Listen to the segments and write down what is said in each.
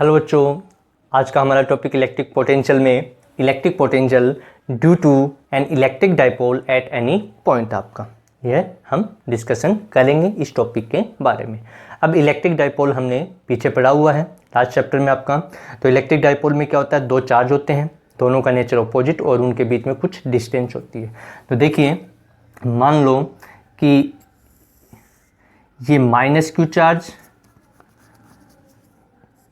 Hello बच्चों, आज का हमारा टॉपिक इलेक्ट्रिक पोटेंशियल में electric potential due to an electric dipole at any point आपका यह हम डिस्कशन करेंगे इस टॉपिक के बारे में। अब इलेक्ट्रिक डाइपोल हमने पीछे पढ़ा हुआ है लास्ट चैप्टर में आपका। तो इलेक्ट्रिक डाइपोल में क्या होता है, दो चार्ज होते हैं, दोनों का नेचर अपोजिट और उनके बीच में कुछ डिस्टेंस होती है। तो देखिए, मान लो कि ये माइनस क्यू चार्ज,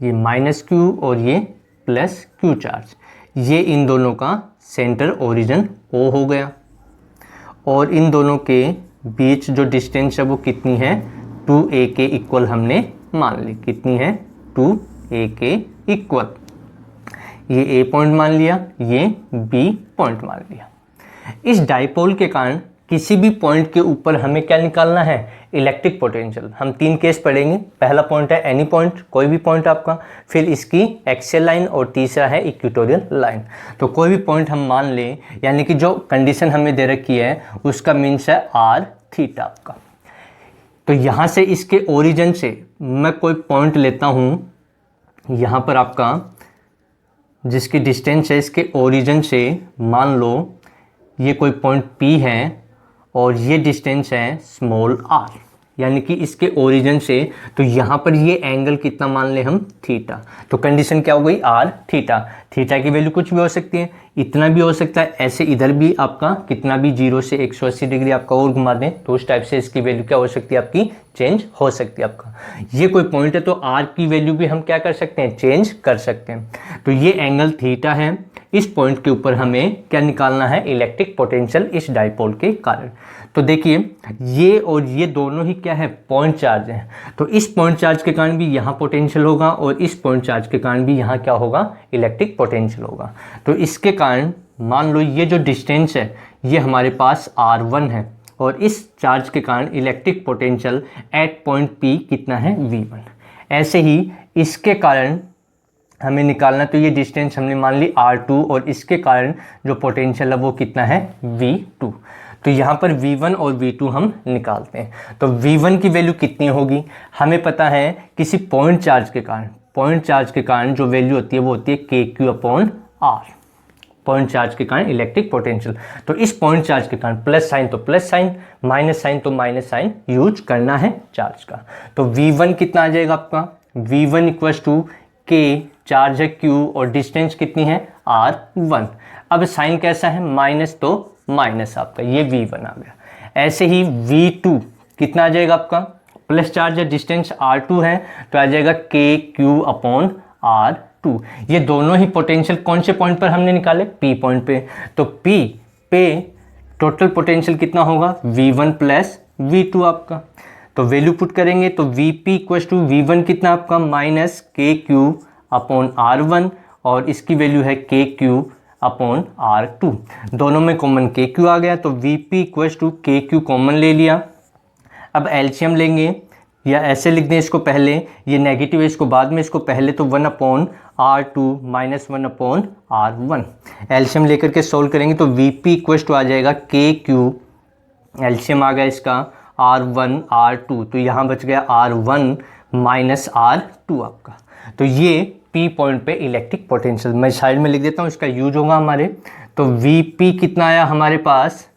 ये माइनस क्यू और ये प्लस क्यू चार्ज, ये इन दोनों का सेंटर ओरिजिन ओ हो गया और इन दोनों के बीच जो डिस्टेंस है वो कितनी है, 2a के इक्वल हमने मान ली। कितनी है, 2a के इक्वल। ये a पॉइंट मान लिया, ये b पॉइंट मान लिया। इस डाइपोल के कारण किसी भी पॉइंट के ऊपर हमें क्या निकालना है, इलेक्ट्रिक पोटेंशियल। हम तीन केस पढ़ेंगे। पहला पॉइंट है एनी पॉइंट, कोई भी पॉइंट आपका, फिर इसकी एक्सियल लाइन और तीसरा है इक्वेटोरियल लाइन। तो कोई भी पॉइंट हम मान लें, यानी कि जो कंडीशन हमें दे रखी है उसका मीन्स है आर थीटा आपका। तो यहाँ से इसके ओरिजिन से मैं कोई पॉइंट लेता हूँ, यहाँ पर आपका जिसकी डिस्टेंस है इसके ओरिजिन से, मान लो ये कोई पॉइंट P है और ये डिस्टेंस है स्मॉल r, यानी कि इसके ओरिजिन से। तो यहाँ पर ये एंगल कितना मान ले हम, थीटा। तो कंडीशन क्या हो गई, r थीटा। थीटा की वैल्यू कुछ भी हो सकती है, इतना भी हो सकता है, ऐसे इधर भी आपका कितना भी 0 से 180 डिग्री आपका और घुमा दें तो उस टाइप से इसकी वैल्यू क्या हो सकती है, आपकी चेंज हो सकती है आपका। ये कोई पॉइंट है तो r की वैल्यू भी हम क्या कर सकते हैं, चेंज कर सकते हैं। तो ये एंगल थीटा है। इस पॉइंट के ऊपर हमें क्या निकालना है, इलेक्ट्रिक पोटेंशियल इस डाइपोल के कारण। तो देखिए, ये और ये दोनों ही क्या है, पॉइंट चार्ज है। तो इस पॉइंट चार्ज के कारण भी यहाँ पोटेंशियल होगा और इस पॉइंट चार्ज के कारण भी यहाँ क्या होगा, इलेक्ट्रिक पोटेंशियल होगा। तो इसके कारण मान लो ये जो डिस्टेंस है ये हमारे पास R1 है और इस चार्ज के कारण electric potential at point P कितना है, V1। ऐसे ही इसके कारण हमें निकालना, तो ये डिस्टेंस हमने मान ली R2 और इसके कारण जो पोटेंशियल है वो कितना है, V2। तो यहाँ पर V1 और V2 हम निकालते हैं। तो V1 की वैल्यू कितनी होगी, हमें पता है किसी पॉइंट चार्ज के कारण, पॉइंट चार्ज के कारण जो वैल्यू होती है वो होती है KQ/R। पॉइंट चार्ज के कारण इलेक्ट्रिक पोटेंशियल। तो इस पॉइंट चार्ज के कारण प्लस साइन तो प्लस साइन, माइनस साइन तो माइनस साइन यूज करना है चार्ज का। तो V1 कितना आ जाएगा आपका, V1 equals to K, charge है Q और डिस्टेंस कितनी है, R1। अब साइन कैसा है, माइनस तो माइनस आपका, ये V1 आ गया। ऐसे ही V2 कितना आ जाएगा आपका, प्लस चार्ज है, डिस्टेंस R2 है तो आ जाएगा KQ/R2। ये दोनों ही पोटेंशियल कौन से पॉइंट पर हमने निकाले, P पॉइंट पे। तो P पे टोटल पोटेंशियल कितना होगा, V1 प्लस V2 आपका। तो वैल्यू पुट करेंगे तो Vp इक्वल टू V1 कितना आपका, माइनस KQ/R1 और इसकी वैल्यू है KQ/R2। दोनों में कॉमन KQ आ गया तो Vp equal to KQ common ले लिया। अब एलसीएम लेंगे या ऐसे लिख दें इसको, पहले ये नेगेटिव है इसको बाद में, इसको पहले तो 1/R2 माइनस 1/R1। एलसीएम लेकर के सोल्व करेंगे तो Vp इक्वल टू आ जाएगा KQ, एलसीएम आ गया इसका R1 R2, तो यहाँ बच गया R1 माइनस R2 आपका। तो ये P पॉइंट पे इलेक्ट्रिक पोटेंशियल, मैं साइड में लिख देता हूँ, इसका यूज होगा हमारे। तो Vp कितना आया हमारे पास,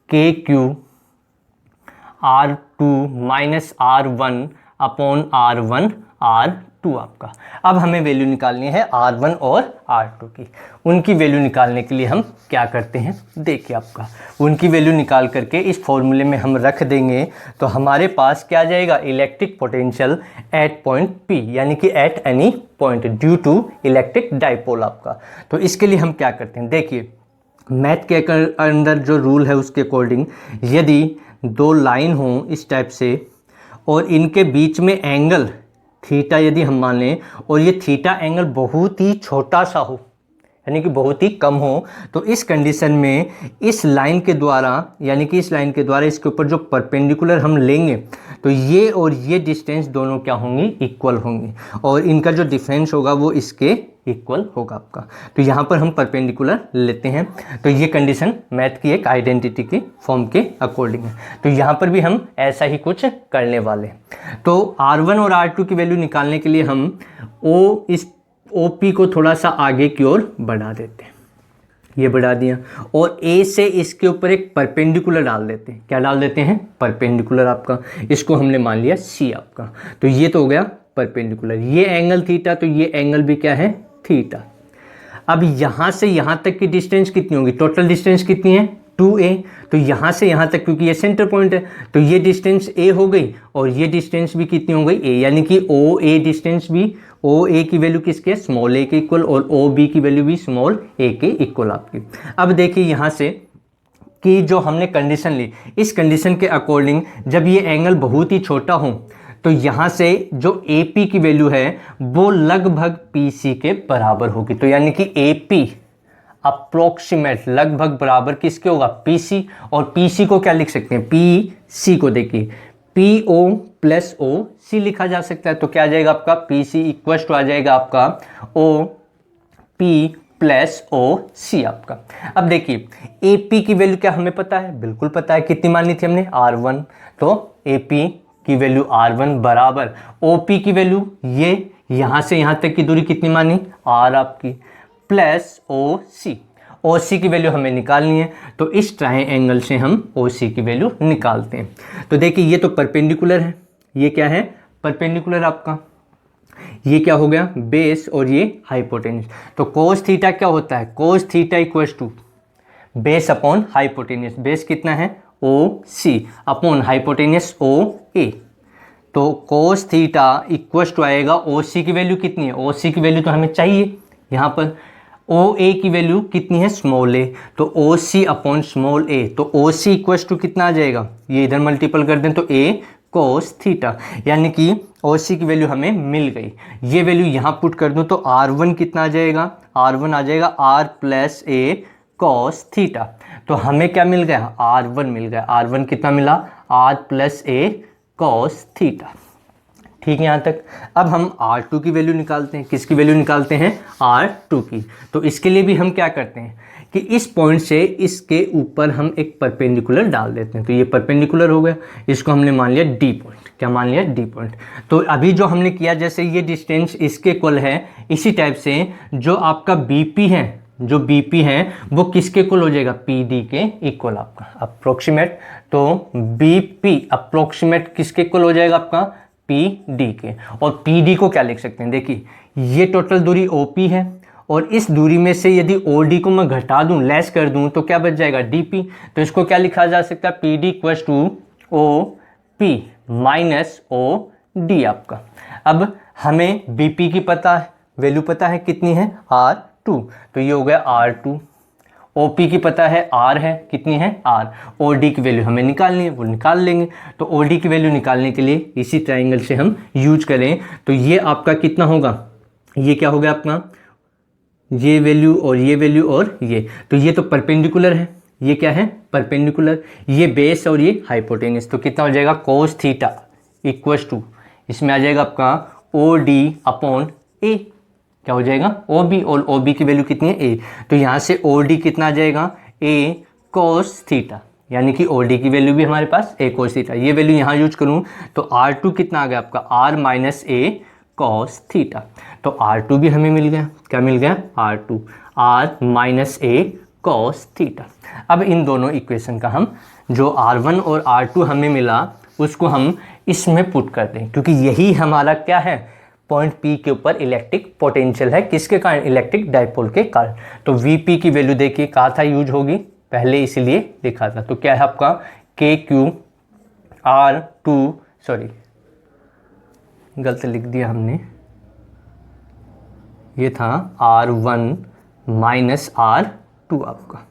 KQ/R2 माइनस R1/R1 R2 आपका। अब हमें वैल्यू निकालनी है R1 और R2 की। उनकी वैल्यू निकालने के लिए हम क्या करते हैं, देखिए आपका, उनकी वैल्यू निकाल करके इस फॉर्मूले में हम रख देंगे तो हमारे पास क्या आ जाएगा, electric potential at point P, यानी कि at any point due to electric dipole आपका। तो इसके लिए हम क्या करते हैं, देखिए मैथ के अंदर जो रूल है उसके अकॉर्डिंग, यदि दो लाइन हो इस टाइप से और इनके बीच में एंगल थीटा यदि हम मान लें और ये थीटा एंगल बहुत ही छोटा सा हो, यानी कि बहुत ही कम हो, तो इस कंडीशन में इस लाइन के द्वारा, यानी कि इस लाइन के द्वारा इसके ऊपर जो परपेंडिकुलर हम लेंगे तो ये और ये डिस्टेंस दोनों क्या होंगी, इक्वल होंगी और इनका जो डिफरेंस होगा वो इसके इक्वल होगा आपका। तो यहाँ पर हम परपेंडिकुलर लेते हैं। तो ये कंडीशन मैथ की एक आइडेंटिटी के फॉर्म के अकॉर्डिंग है। तो यहाँ पर भी हम ऐसा ही कुछ करने वाले हैं। तो R1 और R2 की वैल्यू निकालने के लिए हम O इस OP को थोड़ा सा आगे की ओर बढ़ा देते हैं, ये बढ़ा दिया, और A से इसके ऊपर एक परपेंडिकुलर डाल देते हैं। क्या डाल देते हैं? परपेंडिकुलर आपका, इसको हमने मान लिया C आपका, तो ये तो हो गया परपेंडिकुलर। ये एंगल थीटा, तो ये एंगल भी क्या है? थीटा। अब यहाँ से यहाँ तक की डिस्टेंस कितनी होगी? टोटल डिस्टेंस कितनी है? 2a। तो यहाँ से यहाँ तक, क्योंकि ये सेंटर पॉइंट है, तो ये डिस्टेंस a हो गई, और ये डिस्टेंस भी कितनी हो गई? a, यानी कि OA डिस्टेंस भी, OA की वैल्यू किसके? स्मॉल a के इक्वल, और OB की वैल्यू भी स्मॉल a के इक्वल आपकी। अब देखिए यहाँ से कि जो हमने कंडीशन ली, इस कंडीशन के अकॉर्डिंग जब ये एंगल बहुत ही छोटा हो, तो यहाँ से जो AP की वैल्यू है वो लगभग PC के बराबर होगी। तो यानी कि AP अप्रोक्सीमेट लगभग बराबर किसके होगा? PC। और PC को क्या लिख सकते हैं? PC को देखिए PO प्लस OC लिखा जा सकता है। तो क्या आ जाएगा आपका? PC इक्वल टू आ जाएगा आपका OP प्लस OC आपका। अब देखिए AP की वैल्यू क्या हमें पता है? बिल्कुल पता है। कितनी मानी थी हमने? R1। तो AP की वैल्यू R1 बराबर OP की वैल्यू, ये यहाँ से यहाँ तक की दूरी कितनी मानी? R आपकी, प्लस OC की वैल्यू हमें निकालनी है, तो इस ट्रायंगल से हम OC की वैल्यू निकालते हैं। तो देखिए ये तो परपेंडिकुलर है, ये क्या है? परपेंडिकुलर आपका। ये क्या हो गया? बेस, और ये हाइपोटेन्यूस। तो कोस थीटा क्या होता है? Cos theta equals to base upon hypotenuse. Base कितना है? OC upon hypotenuse OA। तो कोस थीटा इक्वल्स टू आएगा, OC की वैल्यू कितनी है? OC की वैल्यू तो हमें चाहिए यहाँ पर। OA की वैल्यू कितनी है? Small a। तो OC अपॉन स्मॉल a, तो OC इक्वल्स टू कितना आ जाएगा? ये इधर मल्टीपल कर दें तो A कोस थीटा, यानी कि OC की वैल्यू हमें मिल गई। ये वैल्यू यहाँ पुट कर दूँ तो R1 कितना आ जाएगा? R1 आ जाएगा R plus A cos theta. तो हमें क्या मिल गया? R1 मिल गया। R1 कितना मिला? R plus A cos theta. ठीक है यहाँ तक। अब हम R2 की वैल्यू निकालते हैं। किसकी वैल्यू निकालते हैं? R2 की। तो इसके लिए भी हम क्या करते हैं कि इस पॉइंट से इसके ऊपर हम एक परपेंडिकुलर डाल देते हैं। तो ये परपेंडिकुलर हो गया, इसको हमने मान लिया D पॉइंट। क्या मान लिया? D point. तो अभी जो हमने किया, जैसे ये डिस्टेंस इसके इक्वल है, इसी टाइप से जो आपका BP है, जो BP है वो किसके इक्वल हो जाएगा? PD के इक्वल आपका अप्रोक्सीमेट। तो BP अप्रोक्सीमेट किसके इक्वल हो जाएगा? आपका PD के। और PD को क्या लिख सकते हैं? देखिए ये टोटल दूरी OP है, और इस दूरी में से यदि OD को मैं घटा दूं, लेस कर दूं, तो क्या बच जाएगा? DP। तो इसको क्या लिखा जा सकता है? PD equals to OP minus OD आपका। अब हमें BP की पता है, वैल्यू पता है कितनी है? R2। तो ये हो गया R2। OP की पता है R है, कितनी है? R। OD की वैल्यू हमें निकालनी है, वो निकाल लेंगे। तो OD की वैल्यू निकालने के लिए इसी ट्रायंगल से हम यूज करें, तो ये आपका कितना होगा? ये क्या हो गया अपना? ये वैल्यू और ये वैल्यू और ये, तो ये तो परपेंडिकुलर है। ये क्या है? परपेंडिकुलर। ये बेस और ये हाइपोटेन्यूस। तो कितना हो जाएगा? कोस थीटा इक्वल्स टू, इसमें आ जाएगा आपका OD अपॉन A। क्या हो जाएगा? OB, और OB की वैल्यू कितनी है? A। तो यहाँ से OD कितना आ जाएगा? A कोस थीटा, यानी कि OD की वैल्यू भी हमारे पास A कोस थीटा। ये वैल्यू यहाँ यूज करूँ तो R2 कितना आ गया आपका? R minus A cos theta. तो R2 भी हमें मिल गया। क्या मिल गया? R2 R minus A cos theta. अब इन दोनों इक्वेशन का हम जो R1 और R2 हमें मिला उसको हम इसमें पुट कर दें, क्योंकि यही हमारा क्या है? पॉइंट P के ऊपर इलेक्ट्रिक पोटेंशियल है। किसके कारण? इलेक्ट्रिक डाइपोल के कारण। तो VP की वैल्यू देखिए कहा था यूज होगी, पहले इसीलिए लिखा था। तो क्या है आपका? KQ R2, सॉरी गलत लिख दिया हमने, ये था R1 माइनस R2 आपका।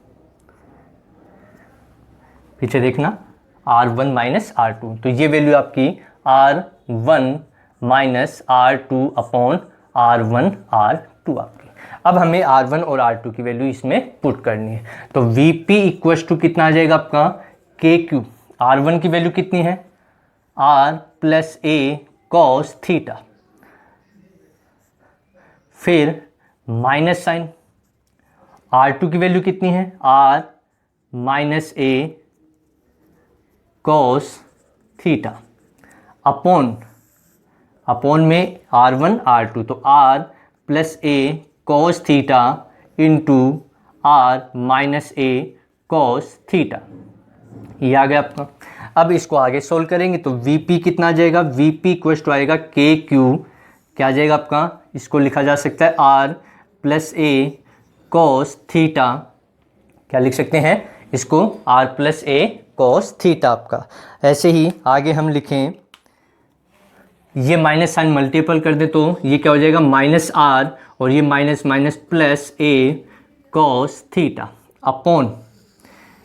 पीछे देखना, R1 माइनस R2। तो ये वैल्यू आपकी R1 minus R2 upon R1 R2 आपकी। अब हमें R1 और R2 की वैल्यू इसमें पुट करनी है। तो VP इक्वल्स टू कितना आ जाएगा आपका? KQ। R1 की वैल्यू कितनी है? R plus A cos theta, फिर माइनस साइन। R2 की वैल्यू कितनी है? R minus A cos theta upon में R1 R2, तो R plus A cos theta into R minus A cos theta, ये आ गया आपका। अब इसको आगे सोल्व करेंगे तो Vp कितना आ जाएगा, Vp इक्वल टू आएगा के क्यू, क्या आ जाएगा आपका, इसको लिखा जा सकता है R plus A cos theta, क्या लिख सकते हैं इसको, R plus A cos theta आपका। ऐसे ही आगे हम लिखें, ये माइनस साइन मल्टीपल कर दे तो ये क्या हो जाएगा माइनस आर, और ये minus minus plus A cos theta upon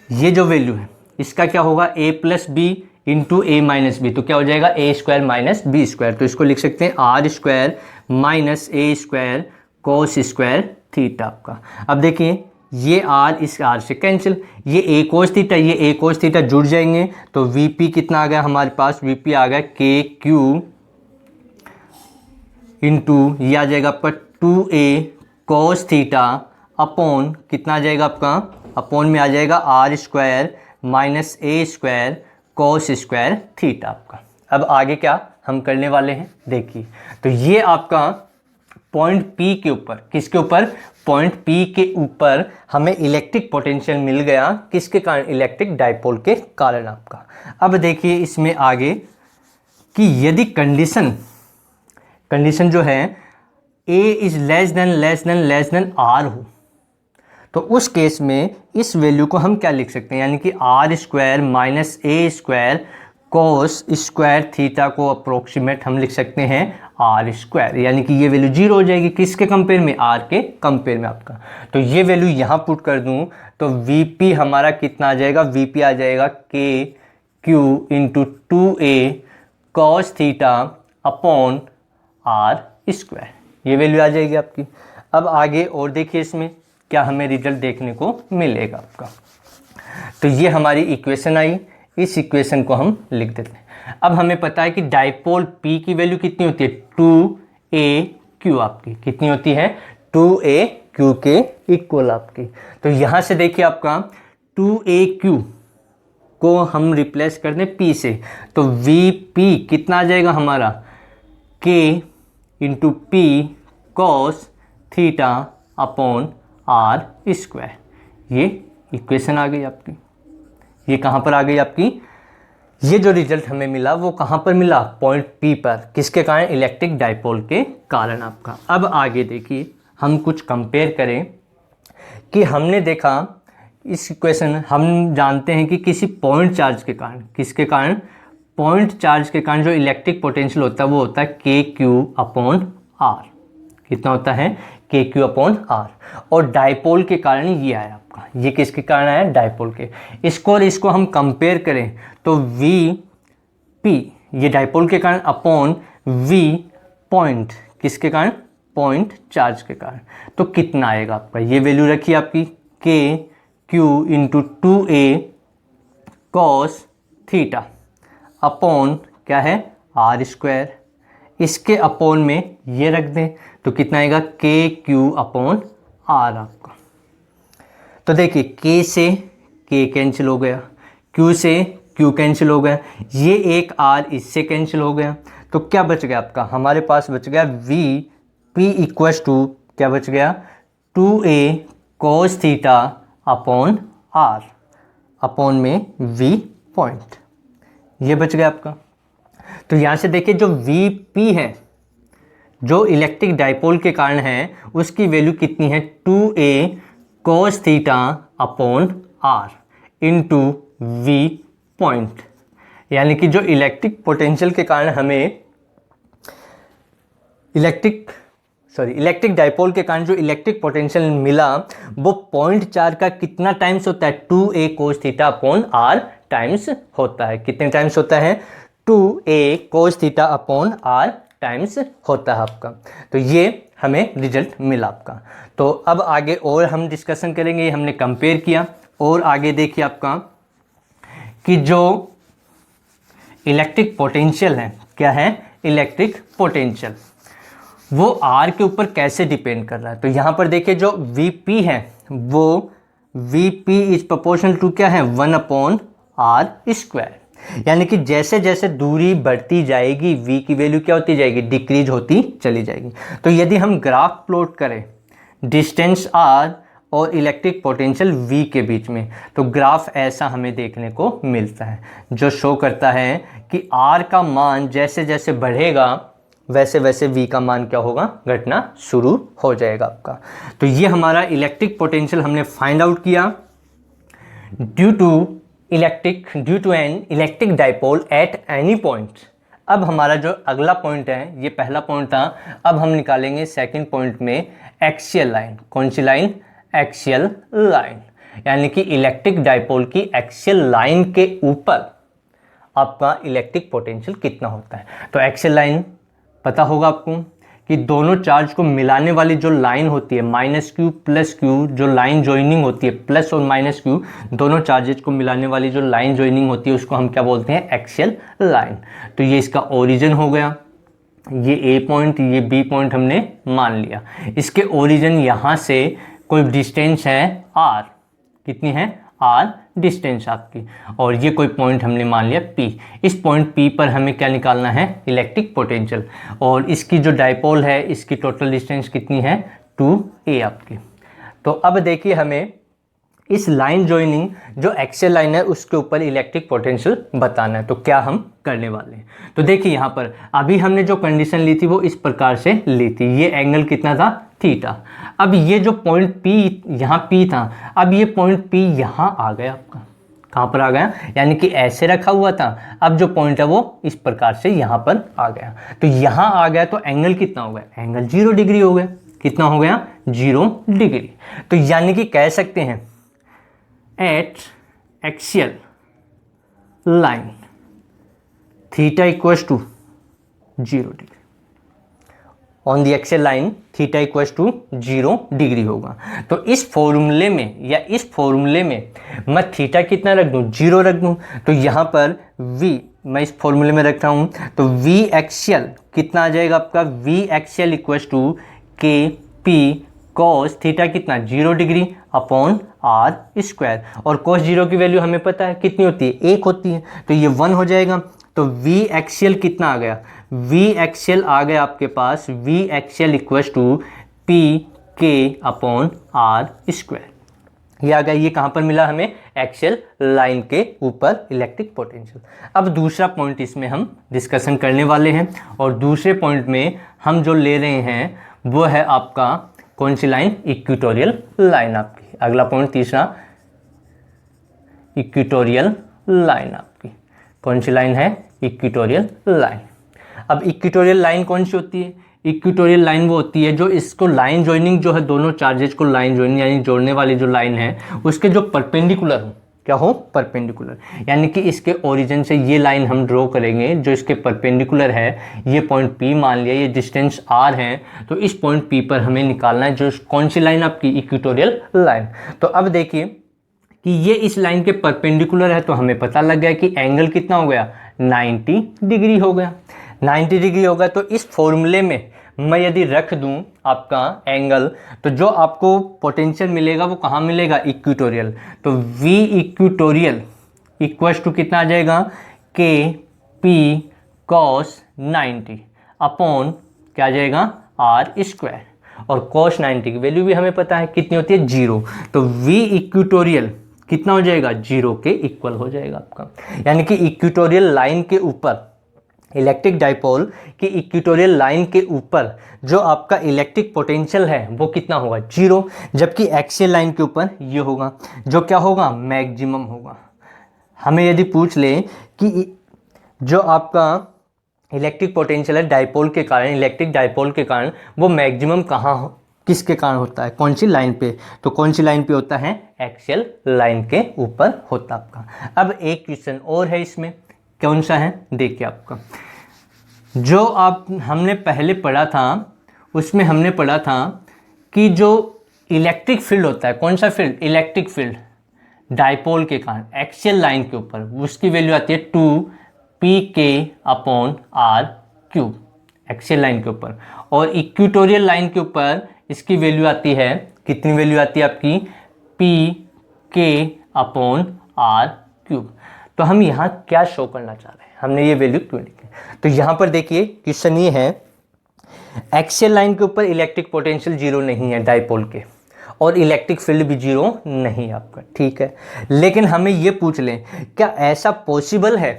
ये जो वैल्यू है इसका क्या होगा A plus B into A minus B, तो क्या हो जाएगा A square minus B square, तो इसको लिख सकते हैं R square minus A square cos square theta आपका। अब देखिए ये आर इस आर से कैंसिल, ये ए कोस थीटा ये ए कोस थीटा जुड़ जाएंगे, तो वीपी कितना आ गया हमारे पास, वीपी आ गया के क्यू इंटू ये आ जाएगा आपका 2a कॉस थीटा अपॉन कितना आ जाएगा आपका, अपॉन में आ जाएगा R square minus A square cos square theta आपका। अब आगे क्या हम करने वाले हैं देखिए, तो ये आपका पॉइंट P के ऊपर, किसके ऊपर, पॉइंट P के ऊपर हमें इलेक्ट्रिक पोटेंशियल मिल गया, किसके कारण, इलेक्ट्रिक डाइपोल के कारण आपका। अब देखिए इसमें आगे कि यदि कंडीशन जो है A is less than R हो, तो उस केस में इस वैल्यू को हम क्या लिख सकते हैं, यानी कि R square minus A square cos square theta को अप्रोक्सीमेट हम लिख सकते हैं आर स्क्वायर, यानी कि ये वैल्यू जीरो हो जाएगी, किसके कंपेयर में, आर के कंपेयर में आपका। तो ये वैल्यू यहाँ पुट कर दूँ तो वीपी हमारा कितना आ जाएगा, वीपी आ जाएगा K Q into 2a cos theta upon R square, ये वैल्यू आ जाएगी आपकी। अब आगे और देखिए इसमें क्या हमें रिजल्ट देखने को मिलेगा आपका। तो ये हमारी इक्वेशन आई, इस इक्वेशन को हम लिख देते हैं। अब हमें पता है कि डाइपोल P की वैल्यू कितनी होती है, 2AQ आपकी कितनी होती है, 2AQ के इक्वल आपकी। तो यहाँ से देखिए आपका 2AQ को हम रिप्लेस कर दें P से, तो VP कितना आ जाएगा हमारा, K into P cos theta upon R square, ये इक्वेशन आ गई आपकी। ये कहाँ पर आ गई आपकी, ये जो रिजल्ट हमें मिला वो कहाँ पर मिला, पॉइंट P पर, किसके कारण, इलेक्ट्रिक डाइपोल के कारण आपका। अब आगे देखिए हम कुछ कंपेयर करें कि हमने देखा इस इक्वेशन, हम जानते हैं कि किसी पॉइंट चार्ज के कारण, किसके कारण, पॉइंट चार्ज के कारण जो इलेक्ट्रिक पोटेंशियल होता है वो होता है के क्यू अपॉन आर, कितना होता है के क्यू अपॉन आर, और डाइपोल के कारण ये आया आपका, ये किसके कारण आया, डाइपोल के। इसको और इसको हम कंपेयर करें तो वी पी ये डाइपोल के कारण अपॉन वी पॉइंट किसके कारण, पॉइंट चार्ज के कारण, तो कितना आएगा आपका, ये वैल्यू रखिए आपकी के Q into 2a cos theta upon क्या है आर स्क्वायर, इसके अपॉन में ये रख दें तो कितना आएगा के क्यू अपॉन आर आपका। तो देखिए के से के कैंसिल हो गया, क्यू से क्यू कैंसिल हो गया, ये एक आर इससे कैंसिल हो गया, तो क्या बच गया आपका, हमारे पास बच गया वी पी इक्वस टू क्या बच गया 2a cos theta upon R upon में वी पॉइंट, ये बच गया आपका। तो यहाँ से देखिए जो वी पी है जो इलेक्ट्रिक डाइपोल के कारण है उसकी वैल्यू कितनी है 2a cos theta upon R into V point, यानी कि जो इलेक्ट्रिक पोटेंशियल के कारण हमें इलेक्ट्रिक डाइपोल के कारण जो इलेक्ट्रिक पोटेंशियल मिला वो पॉइंट चार्ज का कितना टाइम्स होता है 2a cos theta upon r times होता है, कितने टाइम्स होता है 2a cos theta upon r times होता है आपका। तो ये हमें रिजल्ट मिला आपका। तो अब आगे और हम डिस्कशन करेंगे, ये हमने कंपेयर किया, और आगे देखिए आपका कि जो इलेक्ट्रिक पोटेंशियल है, क्या है इलेक्ट्रिक पोटेंशियल, वो आर के ऊपर कैसे डिपेंड कर रहा है। तो यहाँ पर देखिए जो Vp है वो Vp इज प्रोपोर्शनल टू क्या है 1 अपॉन आर स्क्वायर, यानी कि जैसे जैसे दूरी बढ़ती जाएगी v की वैल्यू क्या होती जाएगी, डिक्रीज होती चली जाएगी। तो यदि हम ग्राफ प्लॉट करें डिस्टेंस r और इलेक्ट्रिक पोटेंशियल v के बीच में, तो ग्राफ ऐसा हमें देखने को मिलता है जो शो करता है कि r का मान जैसे जैसे बढ़ेगा वैसे वैसे v का मान क्या होगा, घटना शुरू हो जाएगा आपका। तो ये हमारा इलेक्ट्रिक पोटेंशियल हमने फाइंड आउट किया due to an electric dipole at any point. अब हमारा जो अगला पॉइंट है, ये पहला पॉइंट था, अब हम निकालेंगे सेकंड पॉइंट में एक्सियल लाइन। कौन सी लाइन, एक्सियल लाइन, यानी कि इलेक्ट्रिक डाइपोल की एक्सियल लाइन के ऊपर आपका इलेक्ट्रिक पोटेंशियल कितना होता है। तो एक्सियल लाइन पता होगा आपको कि दोनों चार्ज को मिलाने वाली जो लाइन होती है माइनस क्यू प्लस क्यू, जो लाइन ज्वाइनिंग होती है प्लस और माइनस क्यू, दोनों चार्जेज को मिलाने वाली जो लाइन ज्वाइनिंग होती है उसको हम क्या बोलते हैं, एक्सियल लाइन। तो ये इसका ओरिजिन हो गया, ये ए पॉइंट ये बी पॉइंट हमने मान लिया। इसके ओरिजिन यहाँ से कोई डिस्टेंस है आर, कितनी है, आर डिस्टेंस आपकी, और ये कोई पॉइंट हमने मान लिया P। इस पॉइंट P पर हमें क्या निकालना है, इलेक्ट्रिक पोटेंशियल, और इसकी जो डाइपोल है इसकी टोटल डिस्टेंस कितनी है, 2a आपकी। तो अब देखिए हमें इस लाइन ज्वाइनिंग जो एक्सियल लाइन है उसके ऊपर इलेक्ट्रिक पोटेंशियल बताना है। तो क्या हम करने वाले हैं, तो देखिए यहाँ पर अभी हमने जो कंडीशन ली थी वो इस प्रकार से ली थी, ये एंगल कितना था, थीटा। अब ये जो पॉइंट P यहाँ P था, अब ये पॉइंट P यहाँ आ गया आपका, कहाँ पर आ गया, यानी कि ऐसे रखा हुआ था, अब जो पॉइंट है वो इस प्रकार से यहाँ पर आ गया। तो यहाँ आ गया तो एंगल कितना हो गया, एंगल 0 डिग्री हो गया। कितना हो गया, 0 डिग्री। तो यानी कि कह सकते हैं at axial line theta equals to 0 degree, on the axial line theta equals to 0 degree होगा। तो इस फॉर्मूले में या इस फॉर्मूले में मैं थीटा कितना रख दूं, 0 रख दूं। तो यहाँ पर v मैं इस फॉर्मूले में रख रहा हूँ, तो v एक्सियल कितना आ जाएगा आपका, v एक्सियल इक्वल्स टू के पी कॉस थीटा कितना, 0 डिग्री अपॉन आर स्क्वायर, और कॉस 0 की वैल्यू हमें पता है कितनी होती है, 1 होती है, तो ये 1 हो जाएगा। तो v एक्सियल कितना आ गया, v एक्सियल आ गया आपके पास, v axial equals to P K upon R square. ये आ गया, ये कहाँ पर मिला हमें, एक्सियल लाइन के ऊपर इलेक्ट्रिक पोटेंशियल। अब दूसरा पॉइंट इसमें हम डिस्कशन करने वाले हैं, और दूसरे पॉइंट में हम जो ले रहे हैं वो है आपका कौन सी लाइन, इक्वेटोरियल लाइन आपकी। अगला पॉइंट तीसरा, इक्वेटोरियल लाइन आपकी, कौन सी लाइन है, इक्वेटोरियल लाइन। अब इक्वेटोरियल लाइन कौन सी होती है, इक्वेटोरियल लाइन वो होती है जो इसको लाइन ज्वाइनिंग जो है, दोनों चार्जेस को लाइन ज्वाइनिंग यानी जोड़ने वाली जो लाइन है उसके जो परपेंडिकुलर हो, क्या हो, परपेंडिकुलर, यानी कि इसके ओरिजिन से ये लाइन हम ड्रॉ करेंगे जो इसके परपेंडिकुलर है। ये पॉइंट P मान लिया, ये डिस्टेंस R है, तो इस पॉइंट P पर हमें निकालना है जो कौन सी लाइन आपकी, इक्वेटोरियल लाइन। तो अब देखिए कि ये इस लाइन के परपेंडिकुलर है, तो हमें पता लग गया कि एंगल कितना हो गया, 90 डिग्री हो गया। 90 डिग्री होगा, तो इस फॉर्मूले में मैं यदि रख दूं आपका एंगल, तो जो आपको पोटेंशियल मिलेगा वो कहाँ मिलेगा, इक्वेटोरियल। तो V इक्वेटोरियल इक्वल्स टू कितना आ जाएगा, के पी कॉस 90 अपॉन क्या आ जाएगा, आर स्क्वायर, और कॉस 90 की वैल्यू भी हमें पता है कितनी होती है, 0। तो V इक्वेटोरियल कितना हो जाएगा, 0 के इक्वल हो जाएगा आपका। यानी कि इक्वेटोरियल लाइन के ऊपर, इलेक्ट्रिक डाइपोल की इक्वेटोरियल लाइन के ऊपर जो आपका इलेक्ट्रिक पोटेंशियल है वो कितना होगा, 0, जबकि एक्सियल लाइन के ऊपर ये होगा जो क्या होगा, मैक्सिमम होगा। हमें यदि पूछ ले कि जो आपका इलेक्ट्रिक पोटेंशियल है डाइपोल के कारण, इलेक्ट्रिक डाइपोल के कारण वो मैक्सिमम कहाँ, किसके कारण होता है, कौन सी लाइन पे, तो कौन सी लाइन पे होता है, एक्सियल लाइन के ऊपर होता आपका। अब एक क्वेश्चन और है इसमें, कौन सा है, देखिए आपका जो आप हमने पहले पढ़ा था उसमें हमने पढ़ा था कि जो इलेक्ट्रिक फील्ड होता है, कौन सा फील्ड, इलेक्ट्रिक फील्ड डाइपोल के कारण एक्सियल लाइन के ऊपर, उसकी वैल्यू आती है 2pk upon R cube, axial line के ऊपर। और इक्वेटोरियल लाइन के ऊपर इसकी वैल्यू आती है, कितनी वैल्यू आती है आपकी, pk अपॉन आर क्यूब। तो हम यहाँ क्या शो करना चाह रहे हैं, हमने ये वैल्यू क्यों लिखी। तो यहाँ पर देखिए क्वेश्चन ये है, एक्सियल लाइन के ऊपर इलेक्ट्रिक पोटेंशियल जीरो नहीं है डाइपोल के, और इलेक्ट्रिक फील्ड भी जीरो नहीं है आपका, ठीक है। लेकिन हमें ये पूछ लें, क्या ऐसा पॉसिबल है,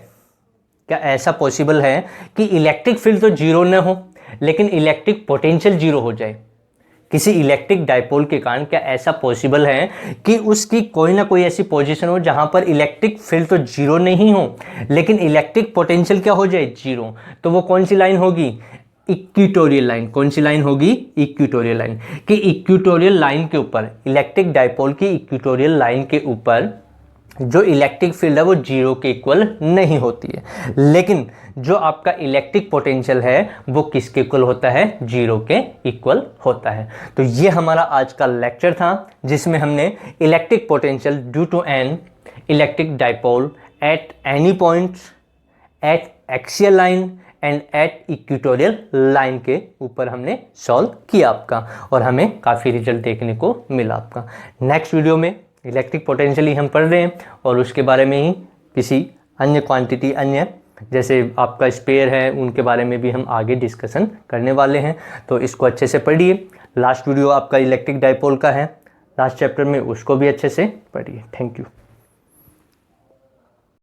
क्या ऐसा पॉसिबल है कि इलेक्ट्रिक फील्ड तो जीरो न हो लेकिन इलेक्ट्रिक पोटेंशियल जीरो हो जाए किसी इलेक्ट्रिक डाइपोल के कारण? क्या ऐसा पॉसिबल है कि उसकी कोई ना कोई ऐसी पोजीशन हो जहां पर इलेक्ट्रिक फील्ड तो जीरो नहीं हो लेकिन इलेक्ट्रिक पोटेंशियल क्या हो जाए, जीरो? तो वो कौन सी लाइन होगी, इक्वेटोरियल लाइन। कौन सी लाइन होगी, इक्वेटोरियल लाइन। कि इक्वेटोरियल लाइन के ऊपर, इलेक्ट्रिक डाइपोल की इक्वेटोरियल लाइन के ऊपर जो इलेक्ट्रिक फील्ड है वो जीरो के इक्वल नहीं होती है, लेकिन जो आपका इलेक्ट्रिक पोटेंशियल है वो किसके इक्वल होता है, जीरो के इक्वल होता है। तो ये हमारा आज का लेक्चर था जिसमें हमने electric potential due to an electric dipole at any point at axial line and at equatorial line के ऊपर हमने सॉल्व किया आपका, और हमें काफ़ी रिजल्ट देखने को मिला आपका। नेक्स्ट वीडियो में इलेक्ट्रिक पोटेंशियल ही हम पढ़ रहे हैं और उसके बारे में ही किसी अन्य क्वांटिटी, अन्य जैसे आपका स्पेयर है, उनके बारे में भी हम आगे डिस्कशन करने वाले हैं। तो इसको अच्छे से पढ़िए। लास्ट वीडियो आपका इलेक्ट्रिक डाइपोल का है, लास्ट चैप्टर में, उसको भी अच्छे से पढ़िए। Thank you.